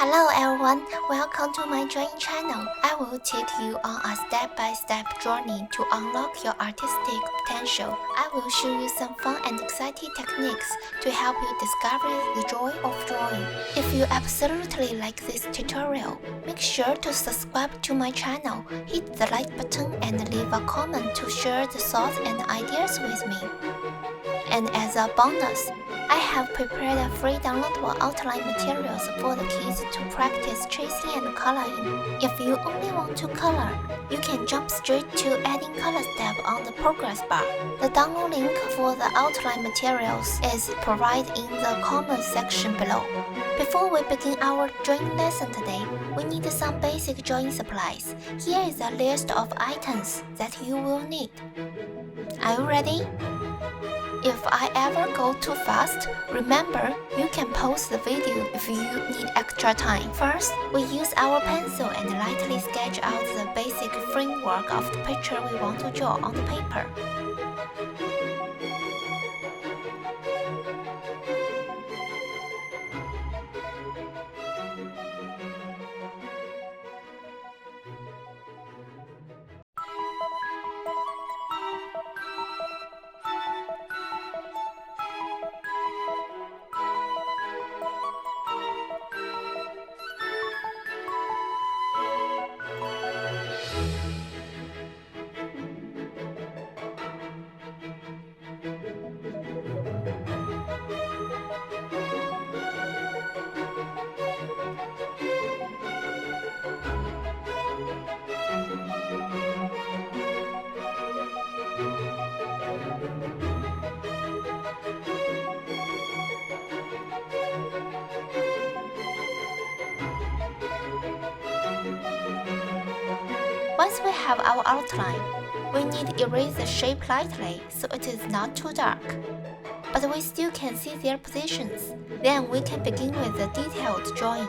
Hello everyone, welcome to my drawing channel. I will take you on a step-by-step journey to unlock your artistic potential. I will show you some fun and exciting techniques to help you discover the joy of drawing. If you absolutely like this tutorial, make sure to subscribe to my channel, hit the like button and leave a comment to share the thoughts and ideas with me. And as a bonus, I have prepared a free downloadable outline materials for the kids to practice tracing and coloring. If you only want to color, you can jump straight to adding color step on the progress bar. The download link for the outline materials is provided in the comments section below. Before we begin our drawing lesson today, we need some basic drawing supplies. Here is a list of items that you will need. Are you ready? If I ever go too fast, remember you can pause the video if you need extra time. First, we use our pencil and lightly sketch out the basic framework of the picture we want to draw on the paper. Once we have our outline, we need to erase the shape lightly so it is not too dark. But we still can see their positions. Then we can begin with the detailed drawing.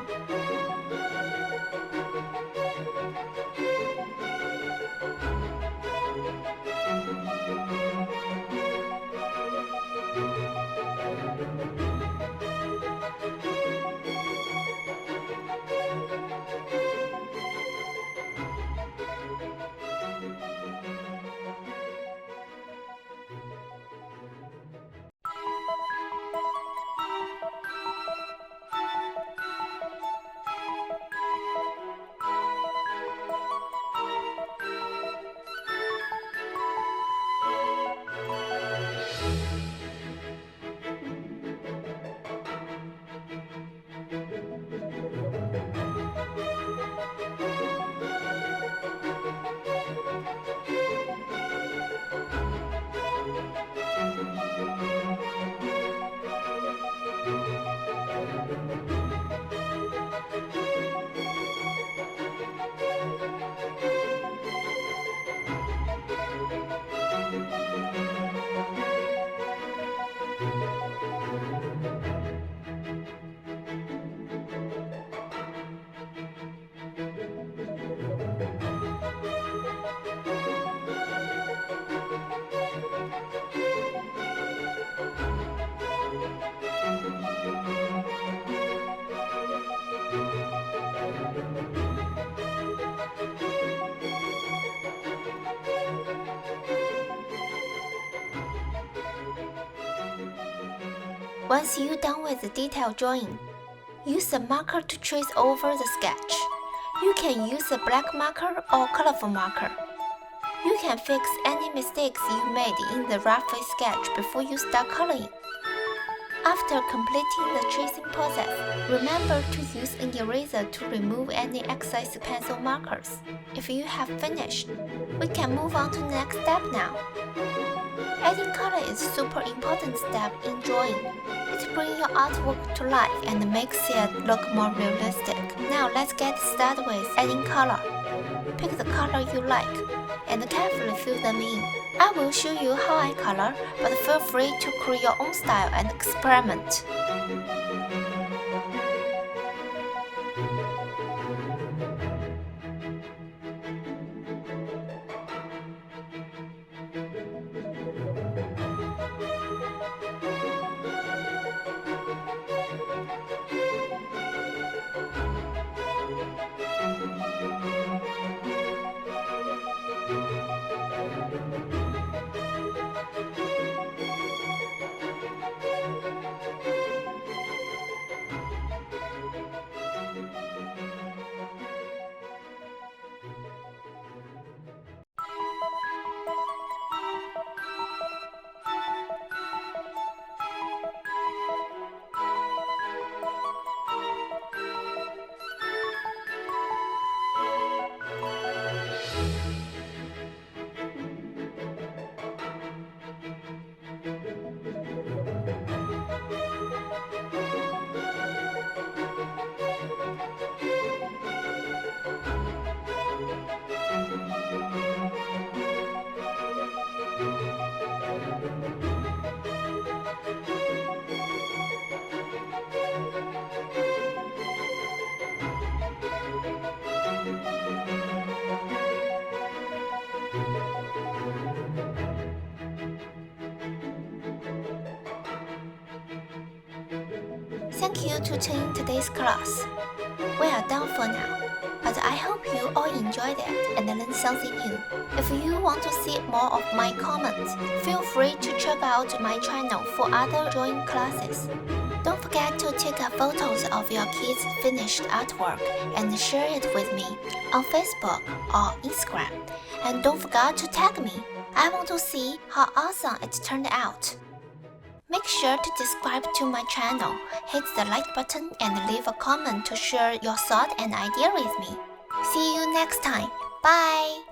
Once you're done with the detailed drawing, use a marker to trace over the sketch. You can use a black marker or colorful marker. You can fix any mistakes you made in the rough sketch before you start coloring. After completing the tracing process, remember to use an eraser to remove any excess pencil markers. If you have finished, we can move on to the next step now. Adding color is a super important step in drawing. It brings your artwork to life and makes it look more realistic. Now let's get started with adding color. Pick the color you like and carefully fill them in. I will show you how I color, but feel free to create your own style and experiment. Thank you to attending today's class. We are done for now, but I hope you all enjoyed it and learned something new. If you want to see more of my comments, feel free to check out my channel for other drawing classes. Don't forget to take photos of your kids' finished artwork and share it with me on Facebook or Instagram. And don't forget to tag me. I want to see how awesome it turned out. Make sure to subscribe to my channel, hit the like button and leave a comment to share your thought and idea with me. See you next time. Bye!